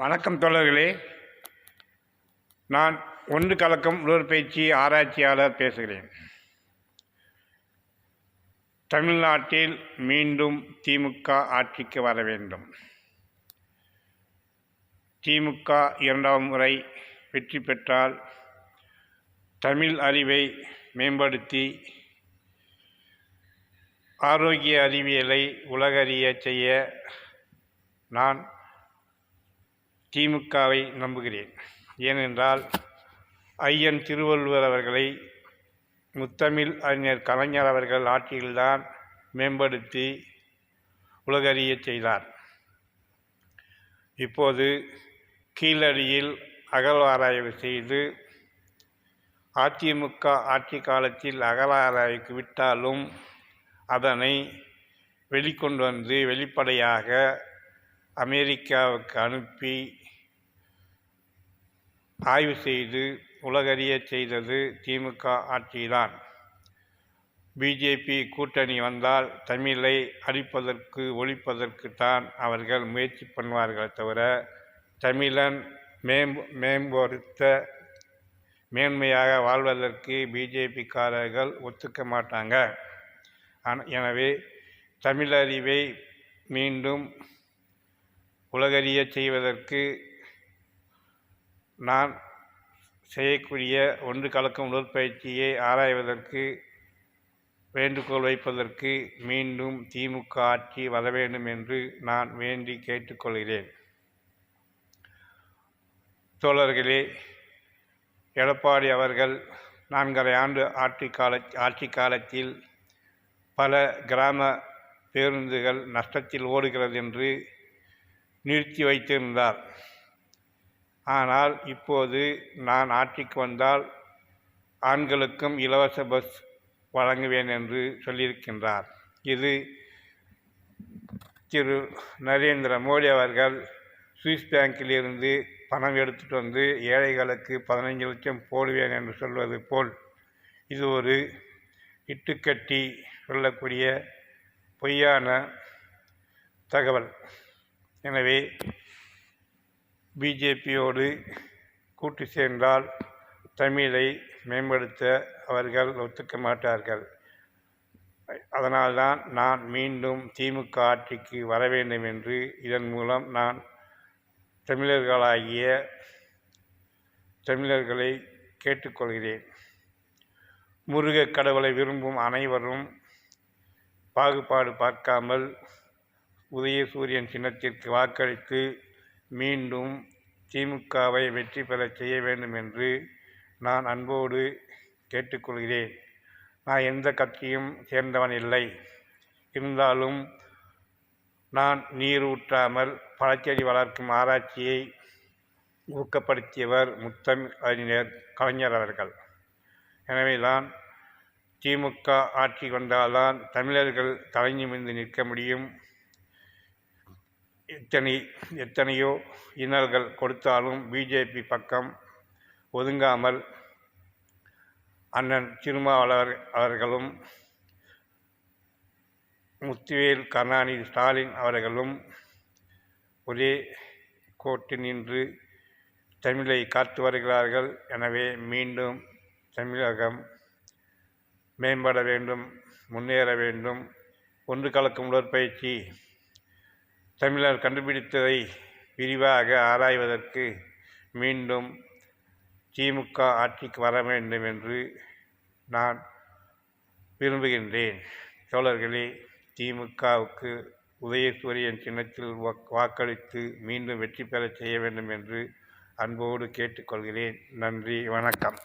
வணக்கம் தோழர்களே. நான் ஒன்று கலக்கம் உடற்பயிற்சி ஆராய்ச்சியாளர் பேசுகிறேன். தமிழ்நாட்டில் மீண்டும் திமுக ஆட்சிக்கு வர வேண்டும். திமுக இரண்டாம் முறை வெற்றி பெற்றால் தமிழ் அறிவை மேம்படுத்தி ஆரோக்கிய அறிவியலை உலகறிய செய்ய நான் திமுகவை நம்புகிறேன். ஏனென்றால் ஐயன் திருவள்ளுவர் அவர்களை முத்தமிழ் அறிஞர் கலைஞர் அவர்கள் ஆட்சியில்தான் மேம்படுத்தி உலகறிய செய்தார். இப்போது கீழடியில் அகழ்வாராய்வு செய்து அதிமுக ஆட்சி காலத்தில் அகழ்வாராய்வுக்கு விட்டாலும் அதனை வெளிக்கொண்டு வந்து வெளிப்படையாக அமெரிக்காவுக்கு அனுப்பி ஆய்வு செய்து உலகறிய செய்தது திமுக ஆட்சிதான். பிஜேபி கூட்டணி வந்தால் தமிழை அழிப்பதற்கு ஒழிப்பதற்கு தான் அவர்கள் முயற்சி பண்ணுவார்கள் தவிர தமிழன் மேன்மையாக வாழ்வதற்கு பிஜேபிக்காரர்கள் ஒத்துக்க மாட்டாங்க. எனவே தமிழறிவை மீண்டும் உலகறிய செய்வதற்கு நான் செய்யக்கூடிய ஒன்று கலக்கும் உடற்பயிற்சியை ஆராய்வதற்கு வேண்டுகோள் வைப்பதற்கு மீண்டும் திமுக ஆட்சி வர வேண்டும் என்று நான் வேண்டி கேட்டுக்கொள்கிறேன். தோழர்களே, எடப்பாடி அவர்கள் 4.5 ஆண்டு ஆட்சி காலத்தில் பல கிராம பேருந்துகள் நஷ்டத்தில் ஓடுகிறது என்று நிறுத்தி வைத்திருந்தார். ஆனால் இப்போது நான் ஆட்சிக்கு வந்தால் ஆண்களுக்கும் இலவச பஸ் வழங்குவேன் என்று சொல்லியிருக்கின்றார். இது திரு நரேந்திர மோடி அவர்கள் சுவிஸ் பேங்கிலிருந்து பணம் எடுத்துட்டு வந்து ஏழைகளுக்கு 15 லட்சம் போடுவேன் என்று சொல்வது போல் இது ஒரு இட்டுக்கட்டி சொல்லக்கூடிய பொய்யான தகவல். எனவே பிஜேபியோடு கூட்டு சேர்ந்தால் தமிழை மேம்படுத்த அவர்கள் ஒத்துக்க மாட்டார்கள். அதனால்தான் நான் மீண்டும் திமுக ஆட்சிக்கு வர வேண்டும் என்று இதன் மூலம் நான் தமிழர்களை கேட்டுக்கொள்கிறேன். முருகக் கடவுளை விரும்பும் அனைவரும் பாகுபாடு பார்க்காமல் உதயசூரியன் சின்னத்திற்கு வாக்களித்து மீண்டும் திமுகவை வெற்றி பெற செய்ய வேண்டும் என்று நான் அன்போடு கேட்டுக்கொள்கிறேன். நான் எந்த கட்சியும் சேர்ந்தவன் இல்லை. இருந்தாலும் நான் நீர் ஊற்றாமல் பழச்செடி வளர்க்கும் ஆராய்ச்சியை ஊக்கப்படுத்தியவர் முத்தமிழ் அறிஞர் கலைஞர் அவர்கள். எனவே தான் திமுக ஆட்சி வந்தால்தான் தமிழர்கள் தலை நிமிர்ந்து நிற்க முடியும். எத்தனையோ இன்னல்கள் கொடுத்தாலும் பிஜேபி பக்கம் ஒதுங்காமல் அண்ணன் திருமாவளவர் அவர்களும் முத்துவேல் கருணாநிதி ஸ்டாலின் அவர்களும் ஒரே கோட்டு நின்று தமிழை காத்து வருகிறார்கள். எனவே மீண்டும் தமிழகம் மேம்பட வேண்டும், முன்னேற வேண்டும். ஒன்று கலக்கும் உடற்பயிற்சி தமிழர் கண்டுபிடித்ததை விரிவாக ஆராய்வதற்கு மீண்டும் திமுக ஆட்சிக்கு வர வேண்டும் என்று நான் விரும்புகின்றேன். தோழர்களே, திமுகவுக்கு உதயசூரியன் சின்னத்தில் வாக்களித்து மீண்டும் வெற்றி பெற செய்ய வேண்டும் என்று அன்போடு கேட்டுக்கொள்கிறேன். நன்றி, வணக்கம்.